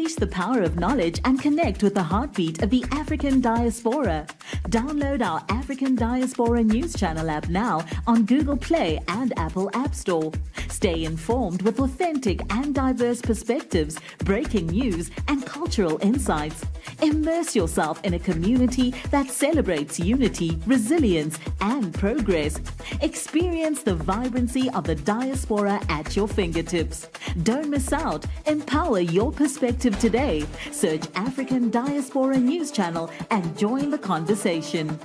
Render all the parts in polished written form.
Unleash the power of knowledge and connect with the heartbeat of the African diaspora. Download our African Diaspora News Channel app now on Google Play and Apple App Store. Stay informed with authentic and diverse perspectives, breaking news, and cultural insights. Immerse yourself in a community that celebrates unity, resilience, and progress. Experience the vibrancy of the diaspora at your fingertips. Don't miss out. Empower your perspective today. Search African Diaspora News Channel and join the conversation.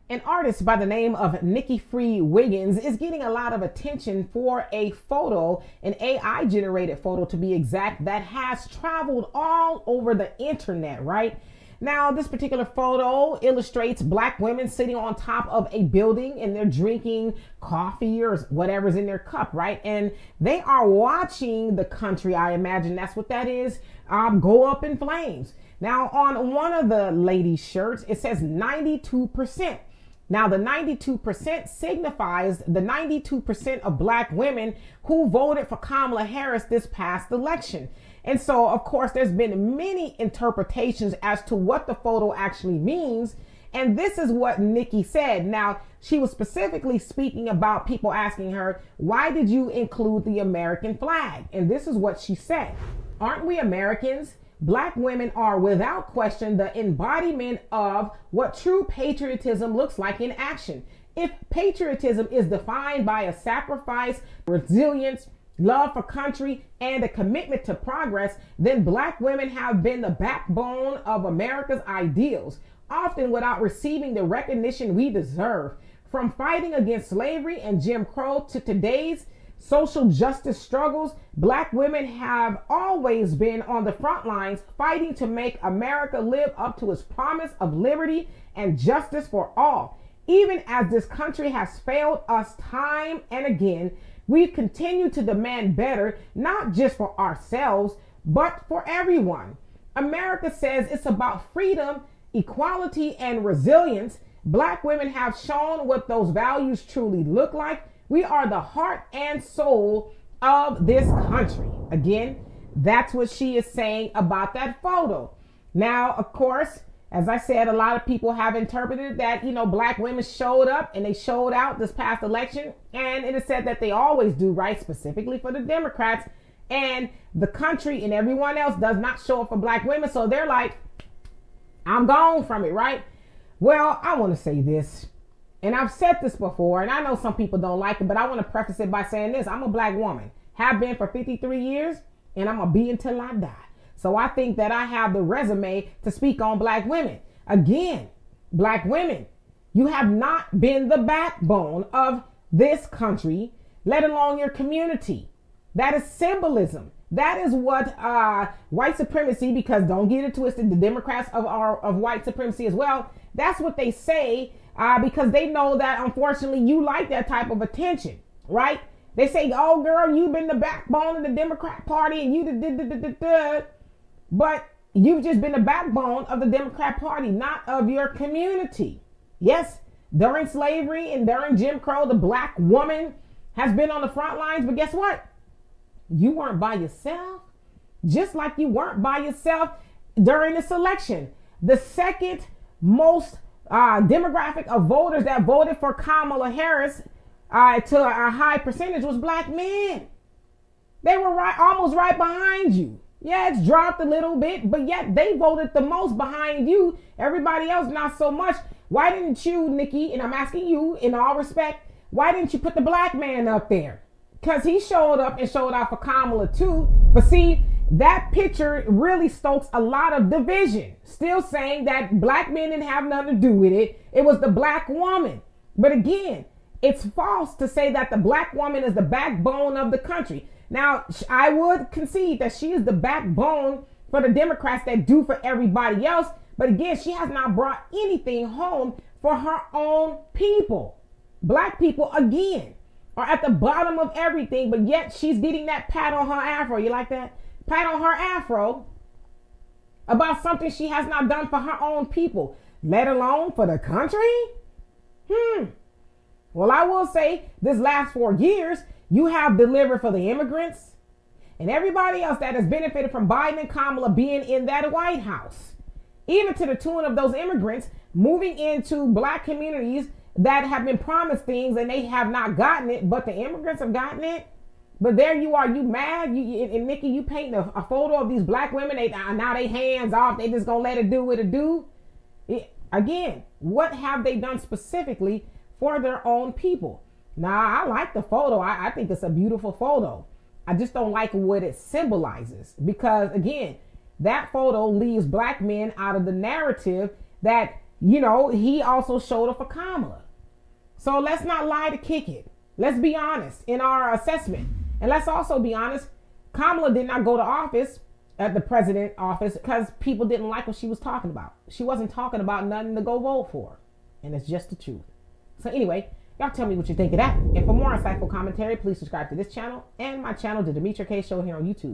An artist by the name of Nikki Free Wiggins is getting a lot of attention for a photo, an AI generated photo to be exact, that has traveled all over the internet, right? Now, this particular photo illustrates black women sitting on top of a building and they're drinking coffee or whatever's in their cup, right? And they are watching the country, I imagine that's what that is, go up in flames. Now, on one of the ladies' shirts, it says 92%. Now, the 92% signifies the 92% of black women who voted for Kamala Harris this past election. And so, of course, there's been many interpretations as to what the photo actually means. And this is what Nikki said. Now, she was specifically speaking about people asking her, why did you include the American flag? And this is what she said. Aren't we Americans? Black women are without question the embodiment of what true patriotism looks like in action. If patriotism is defined by a sacrifice, resilience, love for country, and a commitment to progress, then black women have been the backbone of America's ideals, often without receiving the recognition we deserve. From fighting against slavery and Jim Crow to today's social justice struggles, black women have always been on the front lines fighting to make America live up to its promise of liberty and justice for all. Even as this country has failed us time and again, we've continued to demand better, not just for ourselves, but for everyone. America says it's about freedom, equality, and resilience. Black women have shown what those values truly look like. We are the heart and soul of this country. Again, that's what she is saying about that photo. Now, of course, as I said, a lot of people have interpreted that, black women showed up and they showed out this past election. And it is said that they always do, right? Specifically for the Democrats. And the country and everyone else does not show up for black women. So they're like, I'm gone from it, right? Well, I want to say this. And I've said this before, and I know some people don't like it, but I want to preface it by saying this. I'm a black woman, have been for 53 years, and I'm going to be until I die. So I think that I have the resume to speak on black women. Again, black women, you have not been the backbone of this country, let alone your community. That is symbolism. That is what white supremacy, because don't get it twisted, the Democrats of white supremacy as well, that's what they say. Because they know that, unfortunately, you like that type of attention, right? They say, oh, girl, you've been the backbone of the Democrat Party and you but you've just been the backbone of the Democrat Party, not of your community. Yes, during slavery and during Jim Crow, the black woman has been on the front lines. But guess what? You weren't by yourself, just like you weren't by yourself during this election. The second most demographic of voters that voted for Kamala Harris to a high percentage was black men. They were almost right behind you. Yeah, it's dropped a little bit, but yet they voted the most behind you. Everybody else, not so much. Why didn't you, Nikki, and I'm asking you in all respect, why didn't you put the black man up there? Because he showed up and showed out for Kamala too. But see, that picture really stokes a lot of division. Still saying that black men didn't have nothing to do with it. It was the black woman. But again, it's false to say that the black woman is the backbone of the country. Now, I would concede that she is the backbone for the Democrats that do for everybody else. But again, she has not brought anything home for her own people. Black people, again, are at the bottom of everything, but yet she's getting that pat on her afro. You like that? Pat on her afro about something she has not done for her own people, let alone for the country? Well, I will say this last 4 years, you have delivered for the immigrants. and everybody else that has benefited from Biden and Kamala being in that White House. Even to the tune of those immigrants moving into black communities that have been promised things and they have not gotten it, but the immigrants have gotten it. But there you are, you mad, and Nikki, you painting a photo of these black women, now they hands off, they just gonna let it do what it do. Again, what have they done specifically for their own people? Now, I like the photo. I think it's a beautiful photo. I just don't like what it symbolizes because, again, that photo leaves black men out of the narrative that, he also showed up for Kamala. So let's not lie to kick it. Let's be honest in our assessment. And let's also be honest, Kamala did not go to office at the president office because people didn't like what she was talking about. She wasn't talking about nothing to go vote for. And it's just the truth. So anyway, y'all tell me what you think of that. And for more insightful commentary, please subscribe to this channel and my channel, The Demetra Kaye Show, here on YouTube.